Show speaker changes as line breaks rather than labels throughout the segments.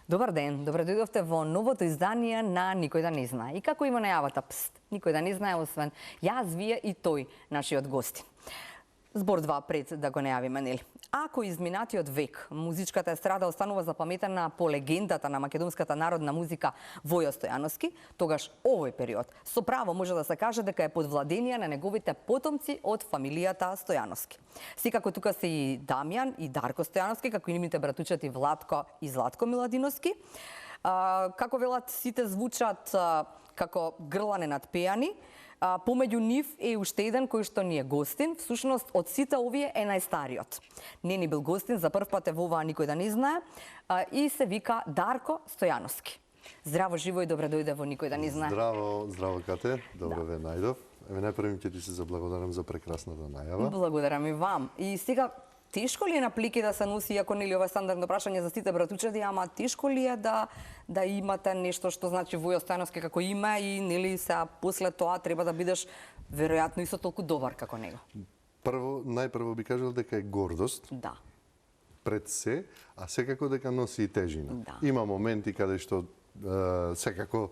Добар ден, добре дојдовте во новото издание на Никој да не знае. И како има најавата, никој да не знае освен јас, вие и тој, нашиот гости. Збор два пред да го најавиме, нели? Ако изминатиот век музичката естрада останува запаметена по легендата на македонската народна музика Војо Стојановски, тогаш овој период со право може да се каже дека е под владение на неговите потомци од фамилијата Стојановски. Секако тука се и Дамјан и Дарко Стојановски, како и нивните братучети Владко и Златко Миладиновски. Како велат, сите звучат како грлане над пејани. Помеѓу нив е уште еден кој што ни е гостин, всушност од сите овие е најстариот. Не ни бил гостин, за прв пат е во оваа Никој да не знае, и се вика Дарко Стојановски. Здраво, живо и добре дојде во Никој да не знае.
Здраво Кате, добро ве најдов. Еве најпрвим ќе ти се заблагодарам за прекрасната најава.
Благодарам и вам. И сега тешко ли е на плики да се носи, иако нели ова е стандардно прашање за сите братучеди, ама тешко ли е да имате нешто што значи Војо Стојановски како име и нели сега после тоа треба да бидеш веројатно исто толку добар како него?
Најпрво би кажал дека е гордост.
Да.
Пред се, а секако дека носи и тежина.
Да.
Има моменти каде што секако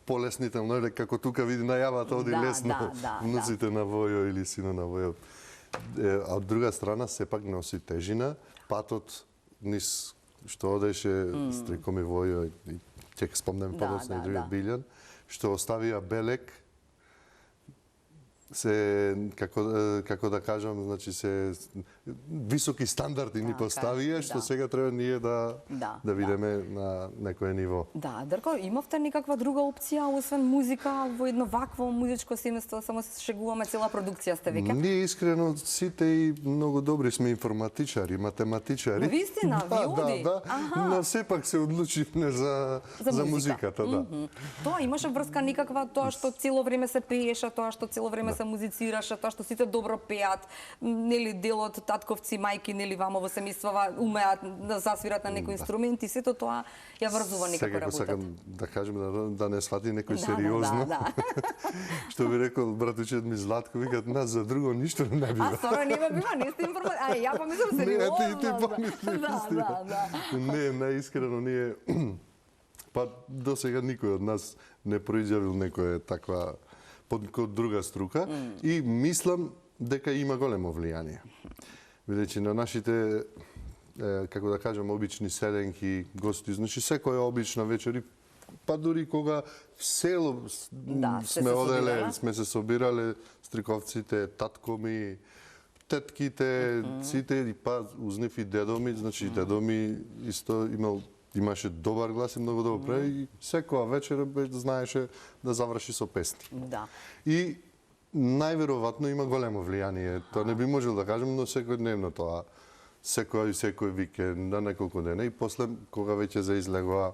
полеснително е како тука види најавата оди лесно носите на Војо или сино на Војо. А од друга страна сепак носи тежина, патот низ што одеше Стрикоми Војо и ќе спомнем подоцна и другиот Билјан, што оставија белек, се како да кажам, значи се високи стандарди ни поставија, што сега треба ние да видиме на некое ниво.
Да, Дарко, имавте некаква друга опција освен музика во едно вакво музичко семејство, само се шегуваме, цела продукција сте веќе?
Ние искрено сите и многу добри сме информатичари, математичари.
Вистина, ви оди?
Да, но сепак се одлучивме за музиката, да.
Тоа имаше врска никаква, тоа што цело време се пееше, тоа што цело време се музицираше, тоа што сите добро пеат, нели делот татковци, мајки, нели вамо во семејствава умеат да засвират на некој инструмент и сето тоа ја врзува некако работата.
Сега сакам да кажем да не свати некој сериозно. Што би рекол братучет ми Златко, викат нас за друго ништо не бива.
А сора не бива, не сте информативни. Ја помислам сериозно.
Не, ти помисли. Не, наискрено ние па до сега никој од нас не проиѓавил некоја таква под друга струка и мислам дека има големо влијание. Бидејќи на нашите, како да кажам, обични седенки, гости, значи секоја обична вечер, па дури кога в село сме оделе, сме се собирале, стриковците, таткови, тетките, сите, и па уз нив и дедо ми, значи дедо ми исто имаше добар глас и многу добро пее и секоја вечер знаеше да заврши со песни.
Да.
И најверојатно има големо влијание. Тоа не би можел да кажем, но секојдневно тоа. Секој викенд, на неколку дена и после кога веќе заизлегува,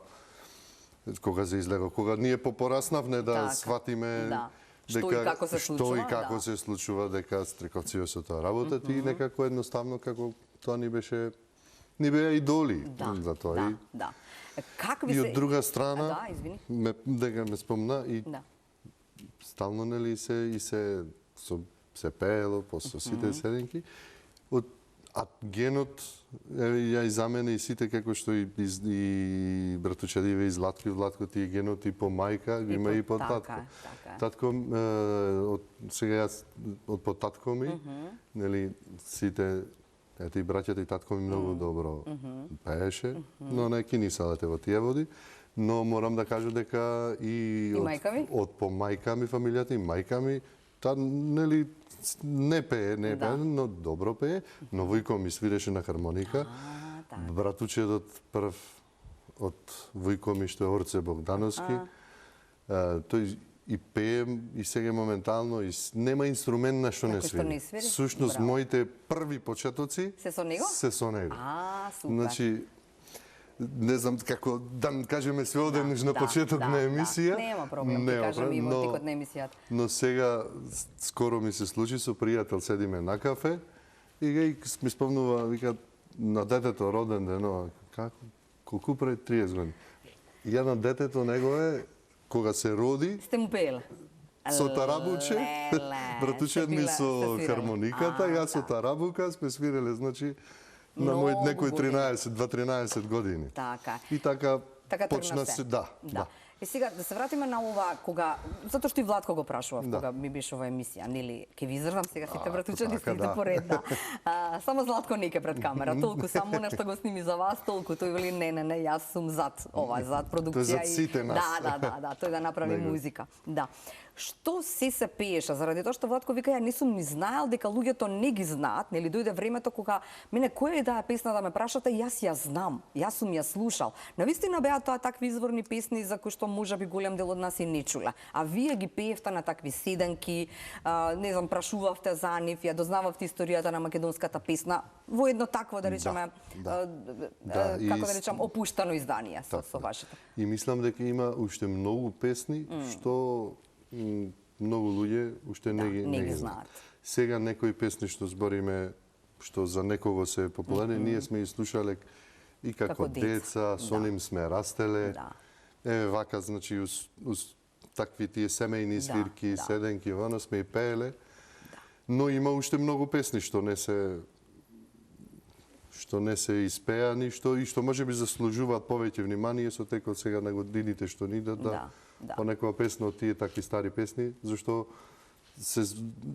кога ние попораснавме да сватиме дека што и како се случува, дека стриковци со тоа работат и некако едноставно како тоа ни беа идоли за тоа. И од друга страна, дека ме спомна, и стално нели се пеело по сите седенки, а генот ја и за мене и сите како што и братучедиве и Златко и Владко, тие генот и по мајка, има и по татко. Татко, сега јас од по татко ми, нели сите ете и браќата и татко ми многу добро пееше, но не кинисалете во тие води. Но морам да кажам дека и од по мајка ми фамилијата и мајка ми, та нели не пее, но добро пее, но Војко ми свиреше на хармоника. Братучедот прв од Војко ми што е Орце Богдановски, тој и пеем и сега моментално и нема инструмент на што не свири. Сушност моите први почетоци
се со него. Супер.
Значи не знам како да кажеме све одеднаш на почеток на емисија.
Нема проблем, да кажеме и во текот на емисијата.
Но сега скоро ми се случи со пријател, седиме на кафе и ми спомнува, вика, на детето роден ден, колку пред 30 години. Ја на детето негове кога се роди,
сте му пееле.
Со тарабуче, братучет ми со хармониката, јас со тарабука, сме свиреле, значи на мој некој 13 години.
Така.
И така почна се, да.
И сега да се вратиме на ова кога затоа што и Владко го прашував кога ми беше ова емисија, нели, ќе ви изрвам сега сите братучани сите поред, да. Само Златко не ке пред камера, толку само нешто го сними за вас, толку тој вели не, јас сум зад ова, зад продукција.
Тој зад сите нас.
Да, тој да направи музика. Да. Што се пееше, заради тоа што Владко вика, ја не сум ни знаел дека луѓето не ги знаат, нели, дојде времето кога мене која е таа песна да ме прашате, јас ја знам, јас сум ја слушал. Навистина беа тоа такви изворни песни за кои што можеби голем дел од нас и не чула. А вие ги пеевте на такви седенки, не знам, прашувавте за нив, ја дознававте историјата на македонската песна во едно такво, да речеме, како да речам, опуштано издание со вашите.
И мислам дека има уште многу песни што многу луѓе уште не ги знаат. Сега некои песни што збориме, што за некого се популарни, ние сме ги слушале и како деца, со ним сме растеле. Еве вака, значи, уз такви тие семејни свирки, седенки, вано сме и пееле. Но има уште многу песни што не се испеани, што можеби заслужуваат повеќе внимание со текот сега на годините што ни дадат. Понекога песна од тие такви стари песни, зашто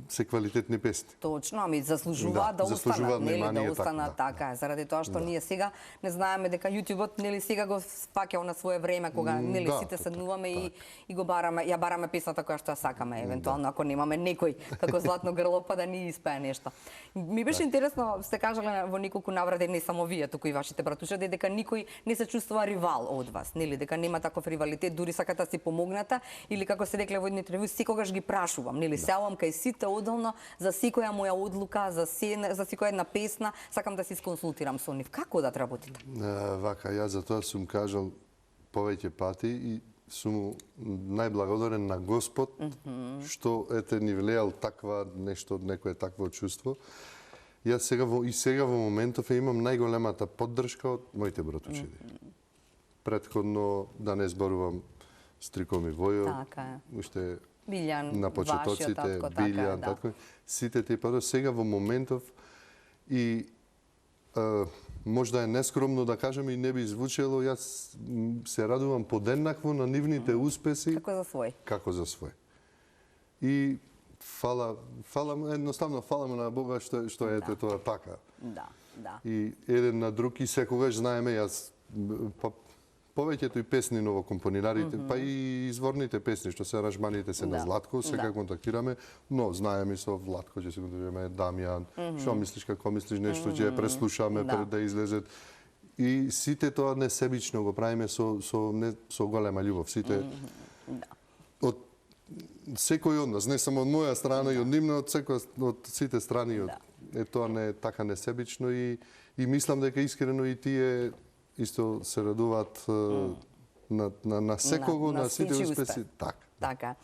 се квалитетни песни.
Точно, ами заслужуваат да останат, нели, да останат така, заради тоа што ние сега не знаеме дека јутјубот, нели, сега го спаќал на свое време кога нели сите седнуваме и го бараме, ја бараме песната која што ја сакаме, евентуално ако немаме некој како Златно грло па да ни испее нешто. Ми беше интересно, сте кажале во неколку наврати, не само вие, туку и вашите братушади, дека никој не се чувствува ривал од вас, нели, дека нема таков ривалитет, дури сакате да си помогнете или како се рекле во едни интервју, секогаш ги прашувам, нели, селам кај сите одделно за секоја моја одлука, за секоја една песна, сакам да се исконсултирам со нив. Како да работите?
Вака, јас за тоа сум кажал повеќе пати и сум најблагодарен на Господ што ете ни влеал таква нешто, некое такво чувство. Јас сега во моментов имам најголемата поддршка од моите братучиди. Предходно, да не зборувам, Стрико ми Војо, уште
Билјан,
на почетоците, Билјан, татко, сите тие падо, сега во моментов и можда е нескромно да кажам и не би звучело, јас се радувам подеднакво на нивните успеси. Како за свој. И едноставно фала на Бога што ете тоа така. И еден на друг и секогаш знаеме, јас повеќето и песни новокомпонирарите, па и изворните песни, што се аранжманите се на Златко, сега контактираме, но знаеме со Владко, ќе се контактираме, Дамјан, што мислиш, како мислиш, нешто ќе преслушаме пред да излезет. И сите тоа несебично го правиме со голема љубов. Сите од секој од нас, не само од моја страна и од нивна, од сите страни, е тоа не така несебично и мислам дека искрено и тие исто се радуваат на секого, на сите успеси.
Така.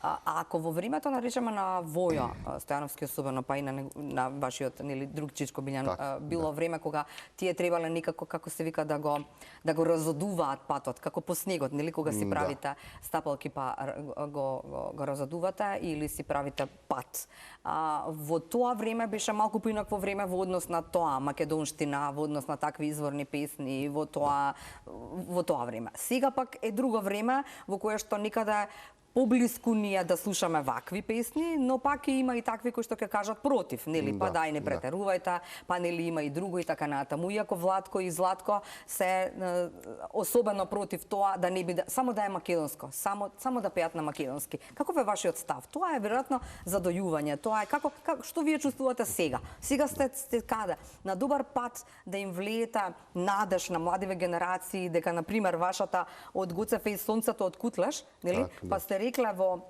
А ако во времето, наречеме, на Воја Стојановски особено, па и на вашиот друг чичко Билјан, било време кога тие требале некако, како се вика, да го разодуваат патот, како по снегот, нели, кога си правите стапалки па го разодувате или си правите пат. Во тоа време беше малку поинакво време во однос на тоа македонштина, во однос на такви изворни песни, во тоа време. Сега пак е друго време во кое што никаде поблиску ние да слушаме вакви песни, но пак има и такви кои што ќе кажат против, нели, па дај не претерувајте, па нели има и друго и така натаму. Иако Владко и Златко се особено против тоа да не биде само да е македонско, само да пеат на македонски. Каков е вашиот став? Тоа е веројатно задојување. Тоа е што вие чувствувате сега? Сега сте каде? На добар пат да им влиете надеж на младиве генерации дека на пример вашата од Гоце Фејс сонцето од Кутлеш, нели? Па сте рекле во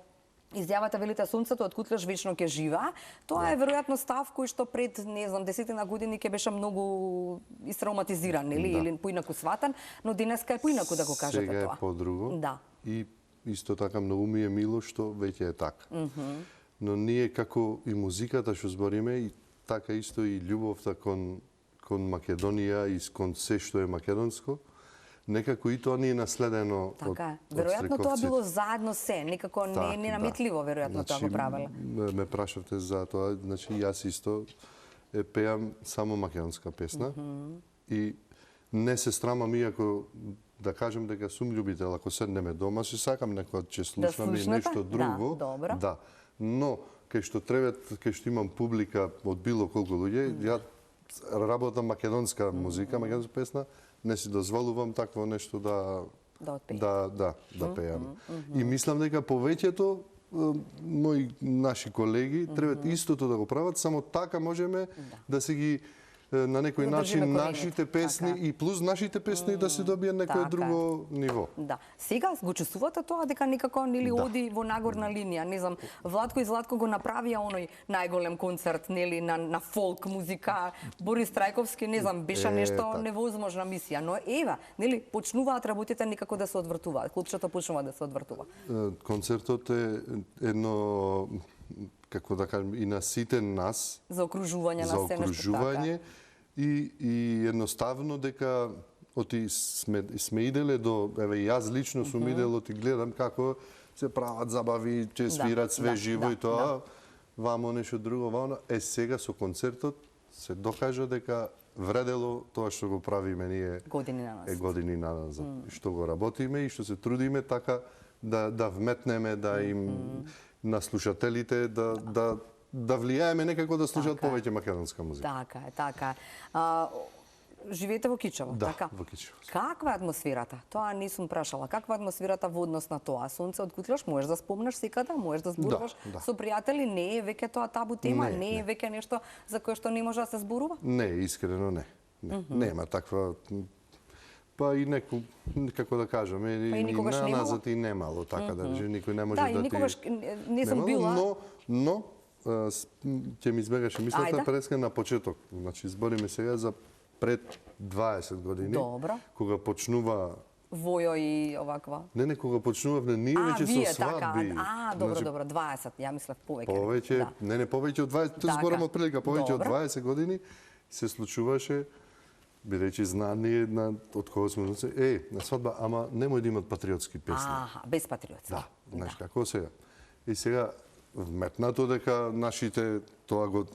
изјавата, велите, сонцето од Кутлеш вечно ќе живее. Тоа е веројатно став кој што пред, не знам, 10 години ќе беше многу истравматизиран, нели, или поинаку сватан, но денеска е поинаку да го кажете тоа.
Сега е подруго. И исто така многу ми е мило што веќе е така. Но ние како и музиката што збориме, и така исто и љубовта кон Македонија и кон се што е македонско, некако и тоа ни е наследено од стриковците.
Веројатно тоа било заедно се, некако не наметливо, веројатно тоа го правеле.
Ме прашавте за тоа, значи јас исто пеам само македонска песна и не се страмам, иако да кажем дека сум љубител, ако седнеме дома, си сакам некој ќе слушнам и нешто друго. Да. Но кај што кај што имам публика од било колку луѓе, ја работам македонска музика, македонска песна, не си дозволувам такво нешто да пеам. И мислам дека повеќето мои наши колеги треба истото да го прават, само така можеме да се ги на некој начин нашите песни и плюс нашите песни да се добијат некое друго ниво.
Да. Сега го чувствувате тоа дека некако нели оди во нагорна линија, не знам, Владко и Златко го направија оној најголем концерт нели на фолк музика, Борис Трајковски, не знам, беше нешто невозможна мисија, но ева, нели почнуваат работите некако да се одвртуваат, клупчето почнува да се одвртува.
Концертот е едно, како да кажем, и на сите нас
за окружување на се
нешто и едноставно дека оти сме иделе до, еве јас лично сум идел, оти гледам како се прават забави, ќе свират све живо и тоа, вамо нешто друго, вамо. Сега со концертот се докажа дека вредело тоа што го правиме ние години назад. Што го работиме и што се трудиме така да вметнеме, да им на слушателите да влијаеме некако да слушаат повеќе македонска музика.
Така е. Живеете во Кичево, така?
Да, во Кичево.
Каква е атмосферата? Тоа не сум прашала. Каква е атмосферата во однос на тоа? Сонце откутлаш, можеш да спомнеш секада, можеш да зборуваш со пријатели, не е веќе тоа табу тема, не е веќе нешто за кое што не може да се зборува?
Не, искрено не. Нема таква. Па и како да кажеме, и назад и немало, така да никој не може да ти...
Да, и никогаш не сум била...
Но, ќе ми избегаше мислата преска на почеток. Значи, збориме сега за пред 20 години, кога почнува...
Војо и оваква?
Не, кога почнувавме ние веќе со свадби.
Добро, 20, ја мислев повеќе.
Повеќе, не, повеќе од 20, тоа зборам од прилика, повеќе од 20 години се случуваше, бидејќи знание од кого сме на свадба, ама немој да имат патриотски песни.
Без патриотски.
Да, знаеш како сега. И сега вметнато дека нашите тоа го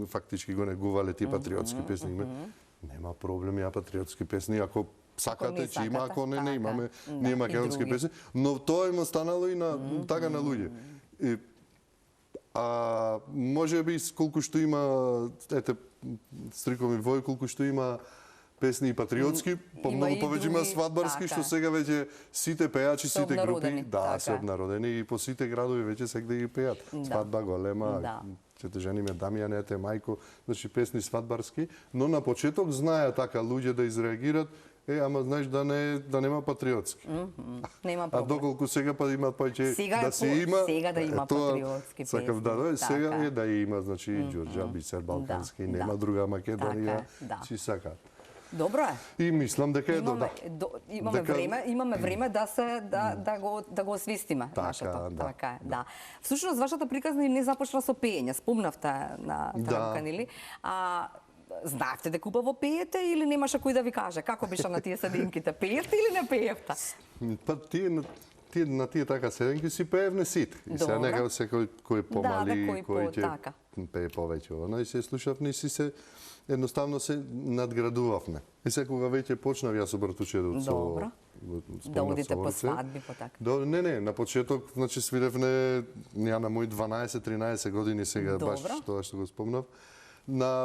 фактички го негувале ти патриотски песни. Нема проблем, ја патриотски песни, ако сакате, че има, ако не имаме, ние македонски песни, но тоа им останало и на така на луѓе. Може би колку што има, ете, Стриков и Вој, колку што има песни и патриотски, помногу повеќе има свадбарски, што сега веќе сите пејачи, сите групи, се обнародени и по сите градови веќе секде ги пеат. Свадба голема, ќе те жениме Дамјане, ете мајко, значи песни свадбарски, но на почеток знаеа така луѓе да изреагират, ама знаеш да нема патриотски.
Нема проблем.
Доколку сега па има повеќе да се има,
сега да има патриотски песни.
Сакав сега е да има, значи Ѓурѓа Бисер Балкански, нема друга Македонија, си сакаат.
Добро е.
И мислам дека е добро.
Имаме време да го освистиме нашето. Така е, да. Всушност вашата приказна не започна со пеење, спомнавте на Трамка, нели? Знаевте дека убаво пеете или немаше кој да ви каже? Како беше на тие седенките? Пеевте или не пеевте?
Па на тие така седенки си пеевне сите. И сега некако секој кој помали, кој ќе пее повеќе. И се слушавме и се едноставно се надградувавме. И секога веќе почнав јас обратучедот со...
Да одите по свадби, по така.
Не, на почеток, значи свиревне, ја на мои 12-13 години сега, баш тоа што го спомнав,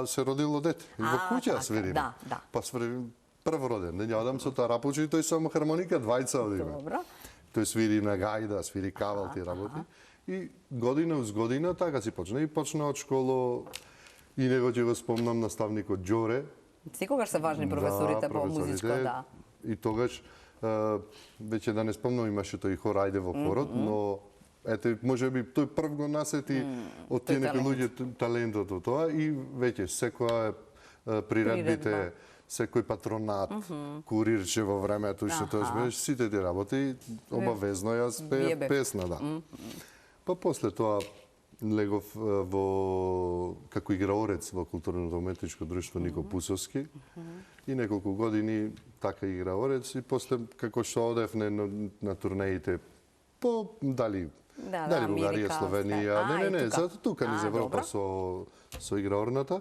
се родило дете. И во куќа свириме. Па свирим првороден. Не јадам со тарапучи, тој само хармоника, двајца одиме. Тој свири на гајда, свири кавал, ти работи. И година уз година така си почна. И почна од школо. И него ќе го спомнам наставникот Ѓоре.
Секогаш се важни професорите по музичко, да.
И тогаш, веќе да не спомнам, имаше тој хор Ајде во хорот, но ете, може би тој прв го насети од тие некои луѓе талентот од тоа и веќе секоја приредбите, секој патронат, курирче во времето, што тоа беше, сите ти работи, обавезно јас пеев песна, да. Па после тоа легов како играорец во културно-уметничко друштво Нико Пусовски и неколку години така играорец и после како што одевне на турнеите по дали Бугарија, Словенија, не, за тука низ Европа со играорната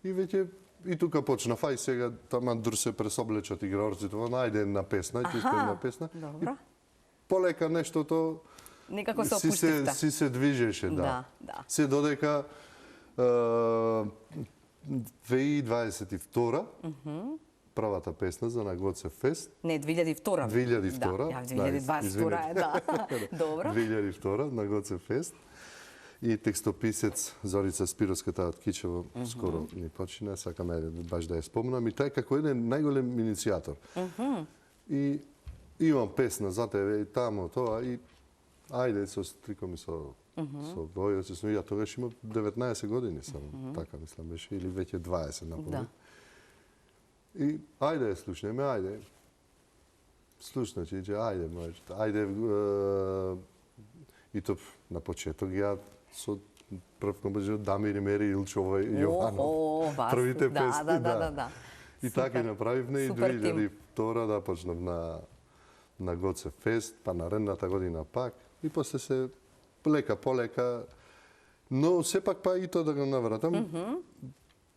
И веќе и тука почнав, ај сега таман дур се пресоблечат играорците, ајде една песна, ќе испеем една песна.
Добро.
Полека нештото
некако се опуштивте.
Си се движеше, да. Се додека 2022 првата песна за Нагоце Фест.
Не, 2002.
2002.
2022 е, да. Добро.
2002 Нагоце Фест. И текстописец Зорица Спировската од Кичево скоро ни почина, сакаме баш да ја спомнам. И тај како еден најголем иницијатор. И имам песна за тебе и тамо тоа и ајде со стриком и со Бојо, ја тогаш имам 19 години сам, така мислам беше, или веќе 20 напомнам. И ајде слушнеме, ајде. Слушна Чиче, ајде може. Ајде и то на почеток ја со прв композитор Дамир и Мери Илчова и Јованов. Првите песни,
да.
И така и направивме и 2002 да почнав на Гоце Фест, па наредната година пак. И после се лека полека, но сепак па и тоа да го навратам,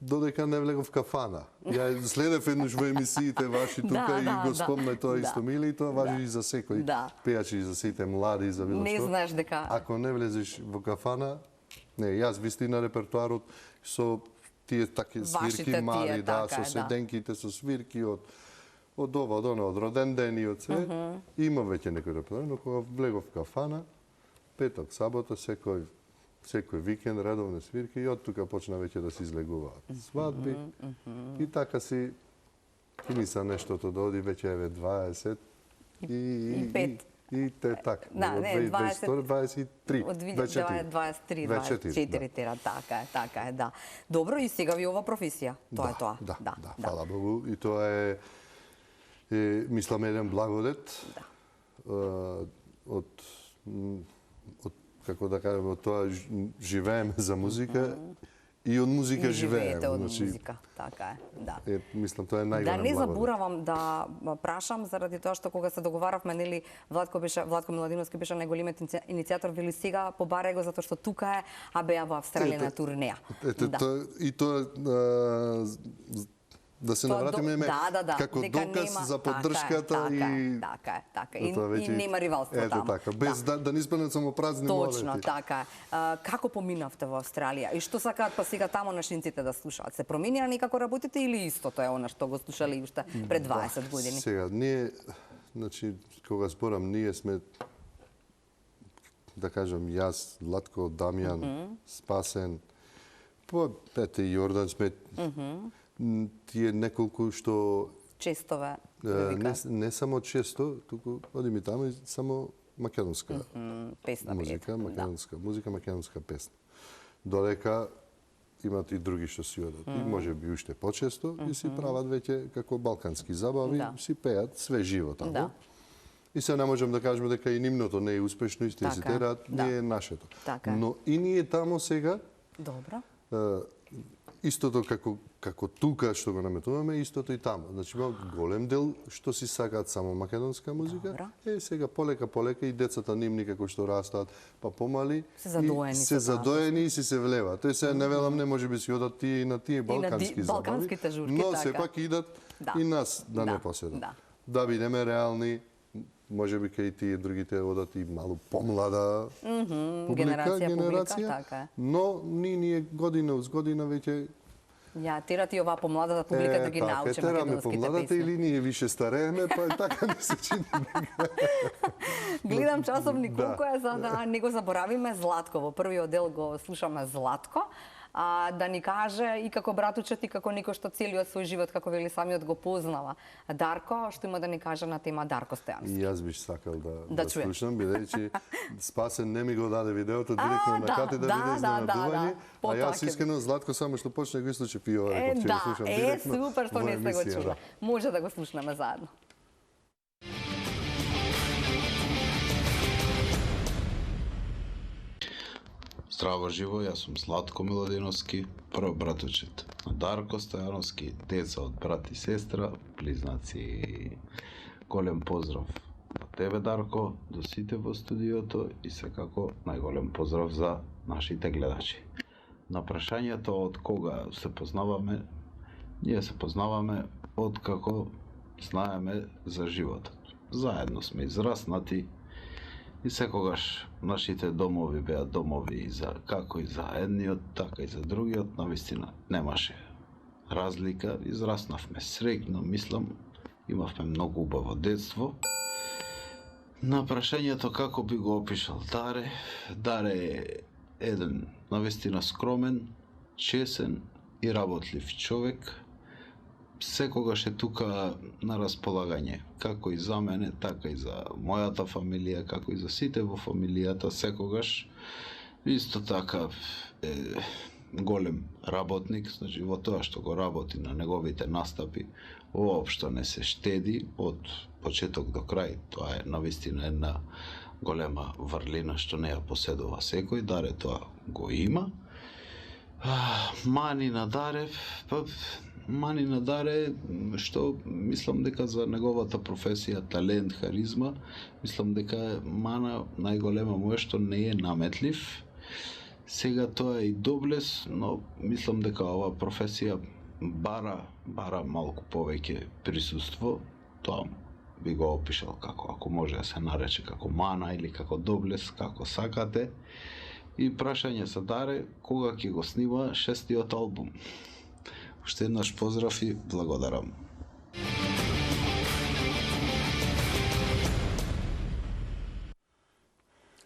додека не влегов в кафана. Ја следев еднаш во емисиите ваши тука и го спомна тоа исто мили и тоа важи и за секој пејач и за сите млади и за било што.
Не знаеш дека
ако не влезеш во кафана, не, јас вистина репертуарот со тие таки свирки мали, да, со седенките, со свирки од ова, од оно, од роден ден и од се, има веќе некој репертуар, но кога влегов в кафана, петок, сабота, секој викенд редовни свирки и од тука почна веќе да се излегуваат свадби. И така си финиса нештото да оди веќе еве 20 и те така.
Да, не,
23.
Од 23, 24, така е, да. Добро, и сега ви ова професија, тоа е тоа.
Да, фала Богу, и тоа е мислам еден благодет од како да кажем, од тоа живееме за музика и од музика живееме.
Живеете од музика, така е, да.
Мислам, тоа е најголем
благодет. Да не заборавам да прашам, заради тоа што кога се договаравме, нели, Владко Миладиновски беше најголемиот иницијатор, вели сега побарај го затоа што тука е, а беа во Австралија на турнеја.
И тоа да се навратиме како доказ за поддршката и
така и нема ривалство таму.
Така, без да не испаднат само празни молети.
Точно, така. Како поминавте во Австралија и што сакаат па сега таму нашинците да слушаат? Се променија некако работите или истото е она што го слушале уште пред 20 години?
Сега ние, значи кога зборам, ние сме да кажам јас, Златко, Дамјан, Спасен, ете Јордан сме тие неколку што
честове
не само често, туку одиме таму и само македонска
песна
музика, македонска песна. Додека имат и други што си одат. И може би уште почесто и си прават веќе како балкански забави, си пеат све живо таму. И се не можем да кажеме дека и нивното не е успешно, и си терат, не е нашето. Но и ние таму сега
добро.
Истото како тука што го наметуваме, истото и таму. Значи има голем дел што си сакаат само македонска музика. Сега полека и децата нивни како што растаат, па помали се задоени и се влеваат. Тој се не велам не можеби си одат тие и на тие балкански забави, но сепак идат и нас да не поседат. Да бидеме реални, можеби кај тие другите одат и малку помлада генерација, но ние година уз година веќе
ја терат и оваа помладата публика да ги научи македонските песни.
Помладата или ние више старееме, па така не се чини.
Гледам часовник колку е за да не го заборавиме Златко. Во првиот дел го слушаме Златко. Да ни каже и како братучет и како некој што целиот свој живот, како вели самиот, го познава. Дарко, што има да ни каже на тема Дарко Стојановски?
И јас биш сакал да слушам, бидејќи Спасен не ми го даде видеото директно на катедра биде изненадување, а јас искрено Златко само што почне го слушав и ова реков, ќе го слушам директно.
Супер што не сте го чули. Може да го слушнеме заедно.
Здраво живо, јас сум Златко Миладиновски, прв братучет на Дарко Стојановски, деца од брат и сестра, близнаци. Голем поздрав на тебе, Дарко, до сите во студиото и секако најголем поздрав за нашите гледачи. На прашањето од кога се познаваме, ние се познаваме од како знаеме за животот. Заедно сме израснати и секогаш нашите домови беа домови и за како и за едниот, така и за другиот, навистина немаше разлика, израснавме среќно, мислам, имавме многу убаво детство. На прашањето како би го опишал Даре е еден навистина скромен, чесен и работлив човек. Секогаш е тука на располагање, како и за мене, така и за мојата фамилија, како и за сите во фамилијата, секогаш. Исто така е голем работник, значи во тоа што го работи на неговите настапи, воопшто не се штеди од почеток до крај. Тоа е навистина една голема врлина што не ја поседува секој. Даре тоа го има. Мани на Даре, што мислам дека за неговата професија, талент, харизма, мислам дека мана најголема му е што не е наметлив. Сега тоа е и доблес, но мислам дека оваа професија бара малку повеќе присуство. Тоа би го опишал како, ако може да се нарече како мана или како доблес, како сакате. И прашање за Даре, кога ќе го снима 6-тиот албум? Уште еднаш поздрав и благодарам.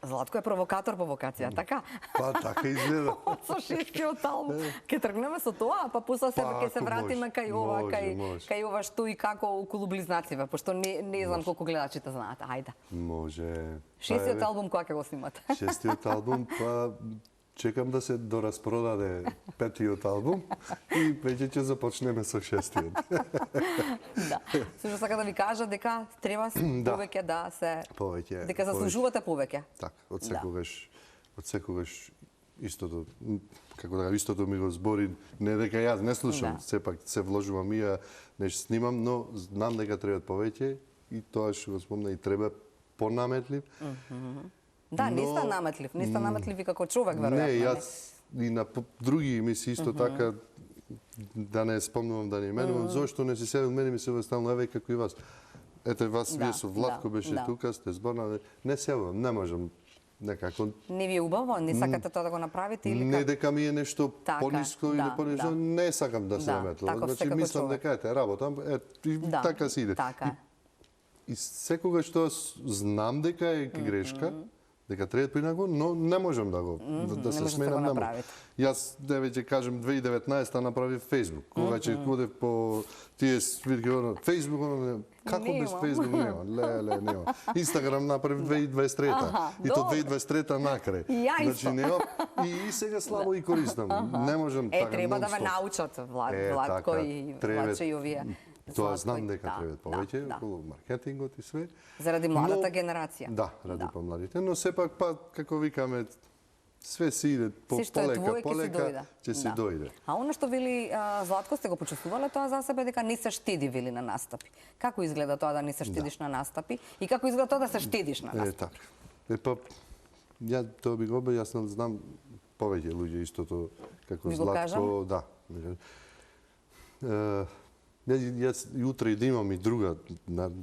Златко е провокатор по вокација, така?
Па така изгледа.
Со 6-тиот албум. Ке тргнеме со тоа, па после ќе се вратиме кај ова, кај ова што и како околу Близнациве, пошто не знам колку гледачите знаат. Ајде.
Може.
6-тиот албум кога ќе го снимате?
6-тиот албум, па чекам да се доразпродаде 5-тиот албум и веќе ќе започнеме со 6-тиот.
Да. Сушто сака да ви кажа дека треба повеќе да се дека заслужувате повеќе.
Така, од секогаш истото, како да истото ми го збори, не дека јас не слушам, сепак се вложувам и ја нешто снимам, но знам дека требаат повеќе и тоа што го спомна и треба понаметлив.
Да, не сте наметлив и како човек, веројатно.
Не, јас и на други емисии исто така, да не спомнувам, да не именувам, зошто не си седел мене ми се стално, еве како и вас. Ете вас, вие со Владко беше тука, сте зборна, не седам, не можам некако.
Не ви е убаво, не сакате тоа да го направите или
не дека ми е нешто пониско или пониско, не сакам да се наметлам. Значи мислам дека ете работам, така си иде. И секогаш тоа знам дека е грешка, дека треба поинаку, но не можам да се сменам. Јас веќе кажем 2019 направив Facebook, кога ќе одев по тие свирки на Facebook, како без Facebook нема, нема. Инстаграм направив 2023 и то 2023 накрај. Значи нема и сега слабо и користам. Не можам така.
Треба да ве научат Владко и Владче и овие.
Тоа знам дека треба повеќе околу маркетингот и све.
Заради младата генерација.
Да, ради помладите, но сепак како викаме све си иде полека, ќе си дојде.
А она што вели Златко, сте го почувствувале тоа за себе дека не се штеди вели на настапи. Како изгледа тоа да не се штедиш на настапи и како изгледа тоа да се штедиш на настапи?
Така. Ја тоа би го објаснил, знам повеќе луѓе истото како Златко, да. Јас утре да имам и друга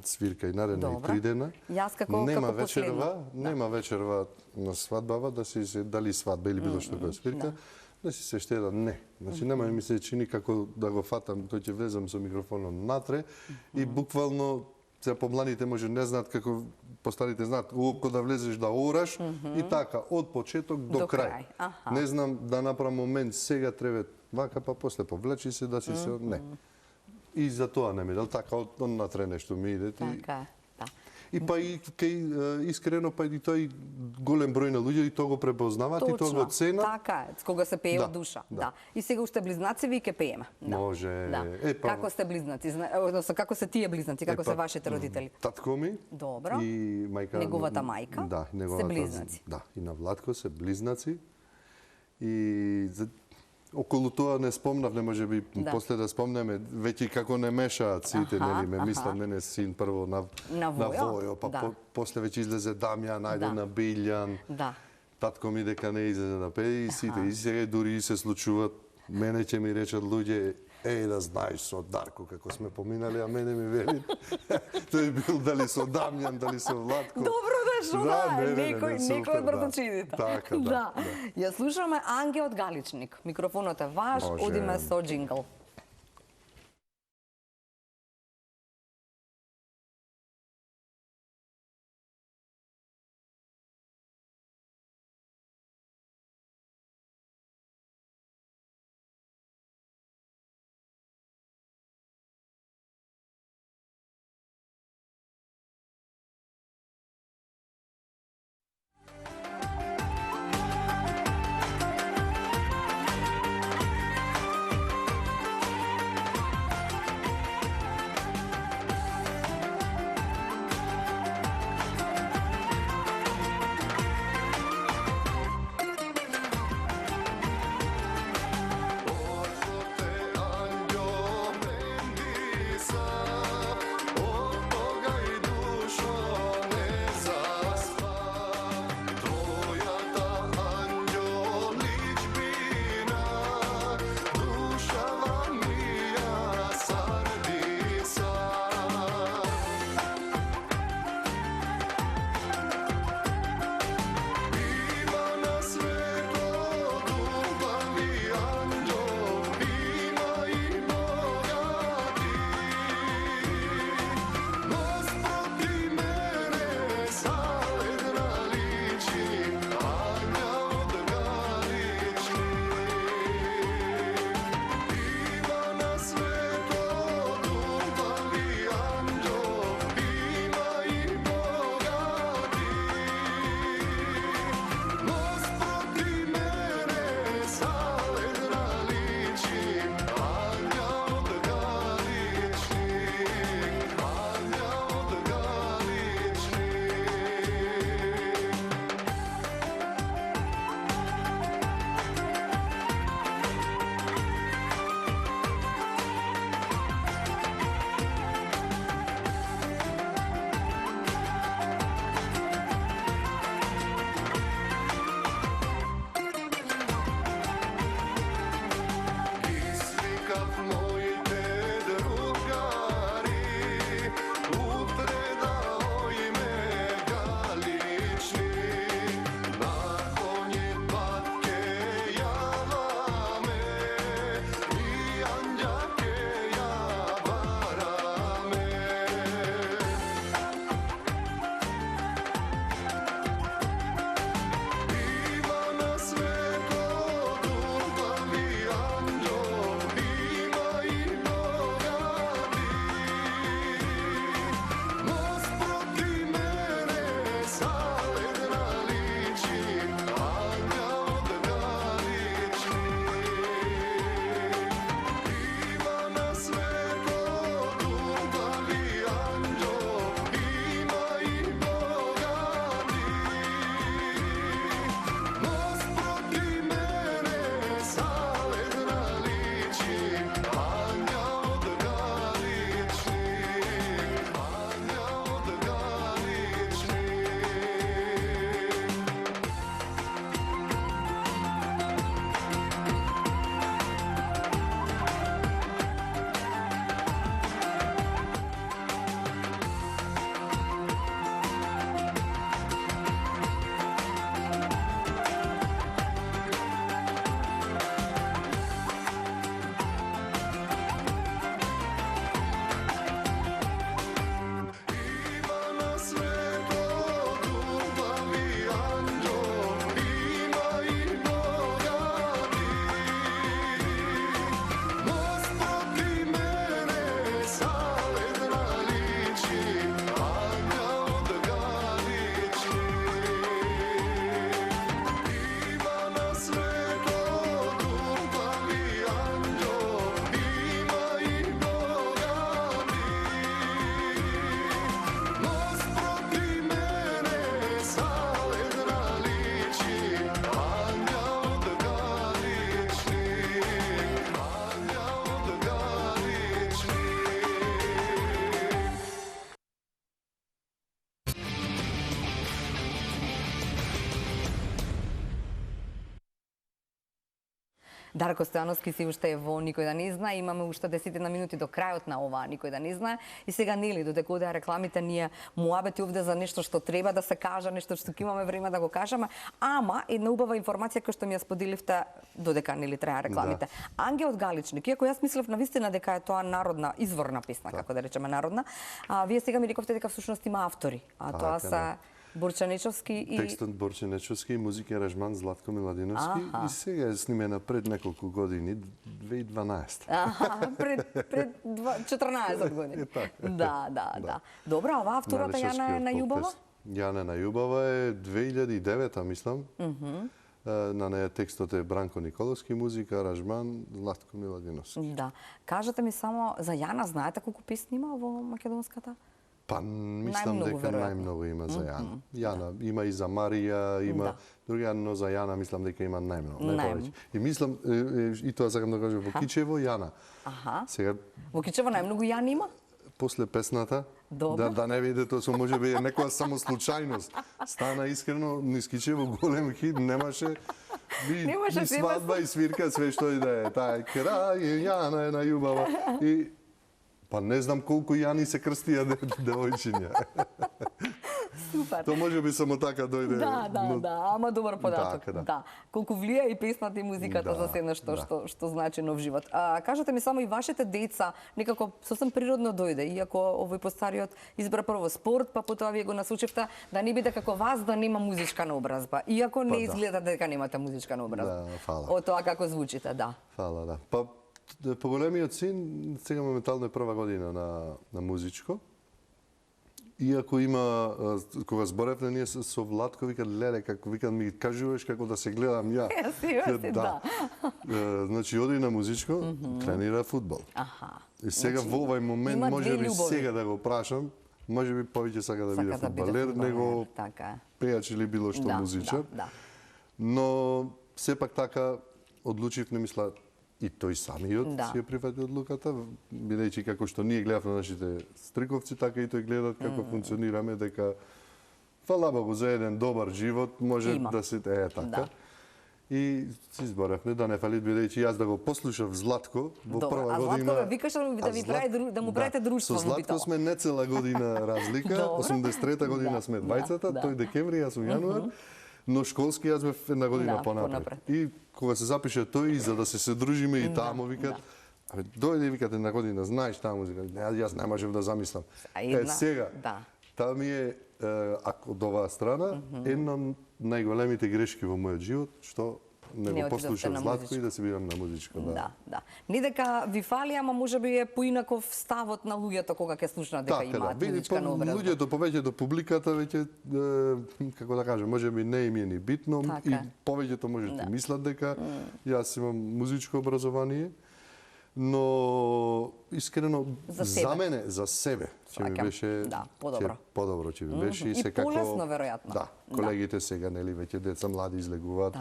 свирка и наредна и 3 дена.
Јас како последна.
Нема вечерва на свадбава да си дали свадба или било што која свирка, да си се штеда, не. Значи нема ми се чини како да го фатам, кој ќе влезам со микрофонот натре и буквално се помладите може не знаат како постарите знаат, кога да влезеш да ораш и така од почеток до крај. Не знам да направам момент сега треба вака па после повлечи се да си се не. И за тоа не ми дал, така од натре нешто ми иде.
Така, да.
И па и искрено па и тој голем број на луѓе и тоа го препознаваат и тоа го ценат.
Така е, кога се пее од душа. Да. И сега уште близнаци ви ќе пееме.
Може.
Како сте близнаци? Односно како се тие близнаци, како се вашите родители?
Татко ми и мајка,
неговата мајка, се близнаци.
Да, и на Владко се близнаци. И околу тоа не спомнав, не може би после да спомнеме, веќе како не мешаат сите, нели, ме мислам, мене син прво на Војо, па после веќе излезе Дамјан, ајде на Билјан.
Да.
татко ми дека не излезе да пее и сите. И сега дури се случуваат, мене ќе ми речат луѓе, да знаеш со Дарко како сме поминали, а мене ми вели тој бил дали со Дамјан, дали со Владко.
Добро дошло, некој од братовчидите.
Така, да.
Ја слушаме Анге од Галичник. Микрофонот е ваш, одиме со джингл. Дарко Стојановски си уште е во Никој да не знае, имаме уште 10 минути до крајот на оваа Никој да не знае. И сега нели додека одеа рекламите ние муабети овде за нешто што треба да се каже, нешто што ќе имаме време да го кажеме, ама една убава информација која што ми ја споделивте додека нели трае рекламите. Ангел од Галичник, иако јас мислев навистина дека е тоа народна изворна песна, како да речеме народна, вие сега ми рековте дека всушност има автори, а тоа се Борче Нечовски и...
Текстот Борче Нечовски, музика и аранжман Златко Миладиновски и сега е снимена пред неколку години, 2012.
Пред 14 години. Да. Добра, ова автората Јана Најубава?
Јана Најубава е 2009, мислам. На неја текстот е Бранко Николовски, музика, аранжман Златко Миладиновски.
Да. Кажете ми само за Јана, знаете колку песни има во македонската?
Па, мислам дека најмногу има за Јана. Јана има и за Марија, има други, но за Јана мислам дека има најмногу. И мислам, и тоа сакам да кажам, во Кичево Јана. Сега
во Кичево најмногу Јана има?
После песната, да не видите, тоа со можеби е некоја само случајност. Стана искрено, низ Кичево голем хит, немаше и свадба и свирка, све што и да е. Таа е крај, Јана е најубава. И па не знам колку Јани се крстија девојчиња.
Супер.
Тоа може би само така дојде.
Да, ама добар податок. Да. Колку влија и песната и музиката за се нешто што значи нов живот. Кажете ми само и вашите деца некако сосем природно дојде, иако овој постариот избра прво спорт, па потоа вие го насочивте да не биде како вас да нема музичка наобразба. Иако не изгледа дека немате музичка наобразба.
Да, фала.
Од тоа како звучите, да.
Фала, да. Па поголемиот син сега моментално е прва година на музичко. Иако има, кога зборевме ние со Владко, викат, леле, како викат ми кажуваш како да се гледам ја.
Да.
Значи, оди на музичко, тренира фудбал. И сега во овој момент, може би сега да го прашам, може би повеќе сака да биде фудбалер, него пејач или било што музичар. Но сепак така одлучив, не мисла, и тој самиот си ја прифати одлуката, бидејќи како што ние гледавме нашите стриковци, така и тој гледат како функционираме, дека фала Богу за еден добар живот може да се така. И си изборевме да не фали, бидејќи јас да го послушав Златко во прва година.
А Златко викаше да ви прави да му правите друштво
во Битола. Со Златко сме не цела година разлика, 83-та година сме двајцата, тој декември, јас во јануар. Но школски јас бев една година понапред. И кога се запише тој, за да се дружиме и таму, викат, дојде и викат една година, знаеш таму, јас не можев да замислам. Сега, таа ми е, ако од оваа страна, една од најголемите грешки во мојот живот, што не го послушав Златко и да се бидам на музичко.
Да. Не дека ви фали, ама можеби е поинаков ставот на луѓето кога ќе слушнат дека имаат музичка наобразба.
Луѓето повеќето публиката веќе, како да кажем, можеби не им е ни битно и повеќето можете мислат дека јас имам музичко образование, но искрено за мене, за себе, ќе ми беше подобро ќе ми беше
и полесно веројатно.
Да, колегите сега нели веќе деца млади излегуваат.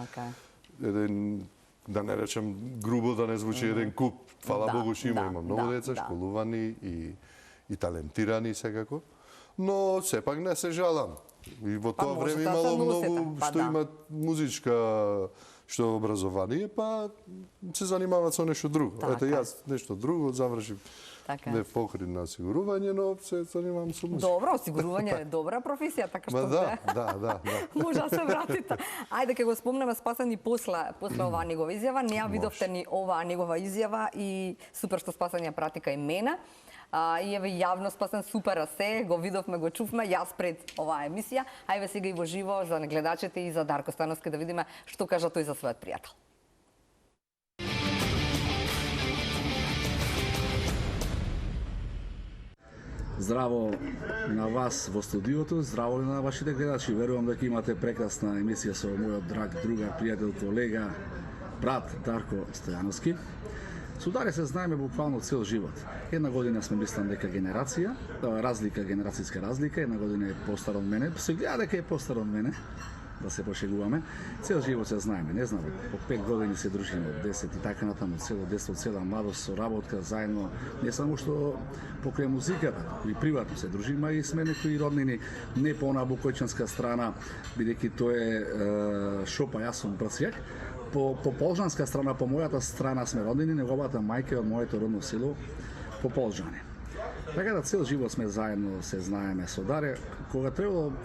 Еден, да не речем грубо, да не звучи еден куп. Фала Богу што има многу деца, школувани и талентирани секако. Но сепак не се жалам. И во тоа време имало многу што имат музичка што образование, па се занимаваат со нешто друго. Ете јас нешто друго завршив. Не покрив на осигурување, но се занимавам со музика.
Добро, осигурување е добра професија, така што
да.
Може да се вратите. Ајде ке го спомнеме Спасен и после оваа негова изјава. Не ја видовте ни оваа негова изјава и супер што Спасен ја прати кај мене. И еве јавно Спасен супер се, го видовме, го чувме, јас пред оваа емисија. Ајде сега и во живо за гледачите и за Дарко Стојановски да видиме што кажа тој за својот пријател.
Здраво на вас во студиото, здраво на вашите гледачи. Верувам дека имате прекрасна емисија со мојот драг другар, пријател, колега, брат Дарко Стојановски. Со Даре се знаеме буквално цел живот. Една година сме мислам дека генерација, генерацијска разлика, една година е постар од мене. Се гледа дека е постар од мене, да се пошегуваме. Цел живот се знаеме, не знам, по 5 години се дружиме, од 10 и така натаму, цело детство, цела младост, со работка заедно, не само што покрај музиката, и приватно се дружиме, и сме некои роднини, не по онаа букојчанска страна, бидејќи тоа е шопа, јас сум прцјак, по полжанска страна, по мојата страна сме роднини, неговата мајка од моето родно село по Полжани. Така да цел живот сме заедно, се знаеме со Даре. Кога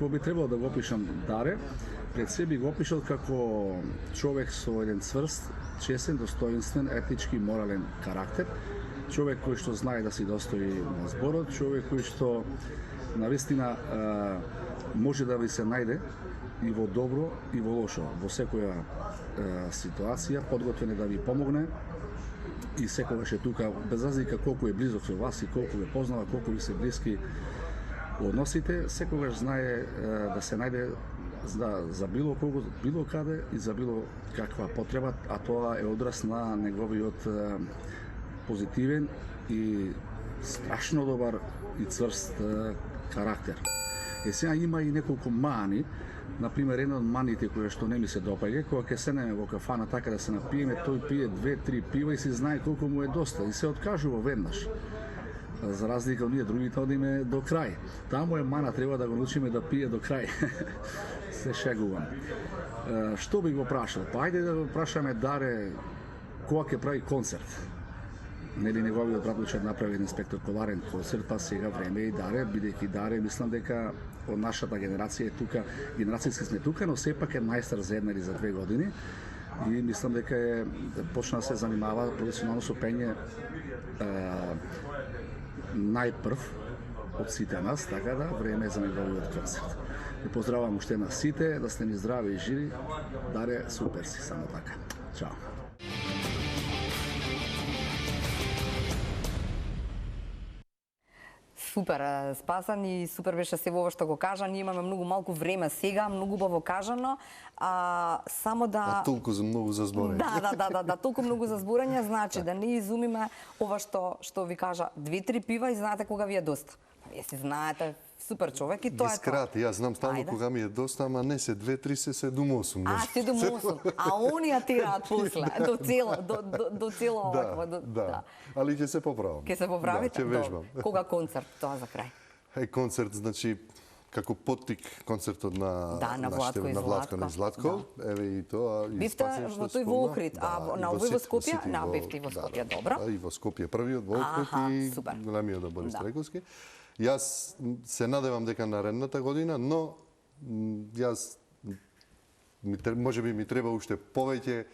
би требало да го опишам Даре, пред себе го опишал како човек со еден цврст, честен, достоинствен, етички, морален карактер, човек кој што знае да си достои на зборот, човек кој што навистина може да ви се најде и во добро и во лошо, во секоја ситуација, подготвен е да ви помогне и секогаш е тука, без разлика колку е близок со вас и колку ве познава, колку ви се блиски односите, секогаш знае да се најде за било кого, било каде и за било каква потреба, а тоа е одраз на неговиот позитивен и страшно добар и цврст карактер. Сега има и неколку мани. Например, една од маните која што не ми се допаѓа, кога ќе седнеме во кафана така да се напиеме, тој пие 2-3 пива и си знае колку му е доста и се откажува веднаш. За разлика од ние другите одиме до крај. Таму е мана, треба да го научиме да пие до крај. Се шегувам. Што би го прашал? Па ајде да го прашаме Даре кога ќе прави концерт. Нели неговиот братовчет направи еден спектакуларен концерт, па сега време и Даре, бидејќи Даре, мислам дека од нашата генерација е тука, генерацијски сме тука, но сепак е најстар за 1 или за 2 години и мислам дека почна да се занимава професионално со пење најпрв од сите нас, така да време е за неговиот концерт. Ви поздравувам уште на сите, да сте ни здрави и живи. Даре, супер си, само така. Чао.
Супер, Спасан, и супер беше се ова што го кажа. Ние имаме многу малку време сега, многу убаво кажано. Само да...
А толку за многу за зборење.
Да, толку многу за зборење, значи да не изумиме ова што ви кажа 2-3 пива и знаете кога ви е доста. Вие си знаете, супер човек и тоа е тоа.
Скрати, јас знам стално кога ми е доста, ама не се 2-3, се 7-8.
7-8, а они ја тираат после, до цело овакво.
Да, али ќе се поправам.
Ќе се поправите?
Ќе вежбам.
Кога концерт, тоа за крај?
Концерт, значи, како поттик концертот на Владко и Златко. Еве и тоа.
Бивте во тој во Охрид, а на овој во Скопје? Бивте и во Скопје, добро.
И во Скопје првиот, во Охрид и големиот да Борис Трековски. Јас се надевам дека наредната година, но јас може би ми треба уште повеќе,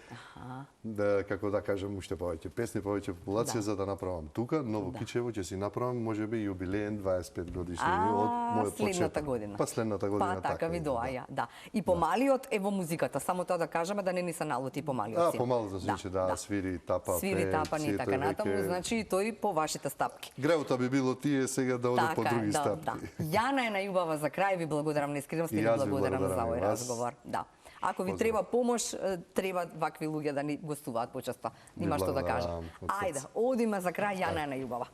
да, како да кажам, уште повеќе песни, повеќе популација за да направам тука, но во Кичево ќе си направам може би јубилеен 25 годишнини од мојот почеток.
Следната година.
Па следната година
така. Така ви доаја, да. И помалиот е во музиката, само тоа да кажеме да не ни се налути помалиот.
Помалото значи да свири, тапа,
свири, тапа, ни така натаму, значи и тој по вашите стапки.
Греута би било тие сега да оде по други стапки.
Јана е најубава за крај, ви благодарам неискрено, ви благодарам за овој разговор. Да. Ако ви треба помош, треба вакви луѓе да ни гостуваат почесто. Нима што да кажам. Ајде, одиме за крај, Јана е најубава.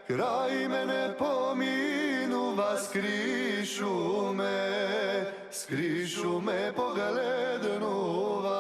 Крај мене поминува, скришу ме погледнува.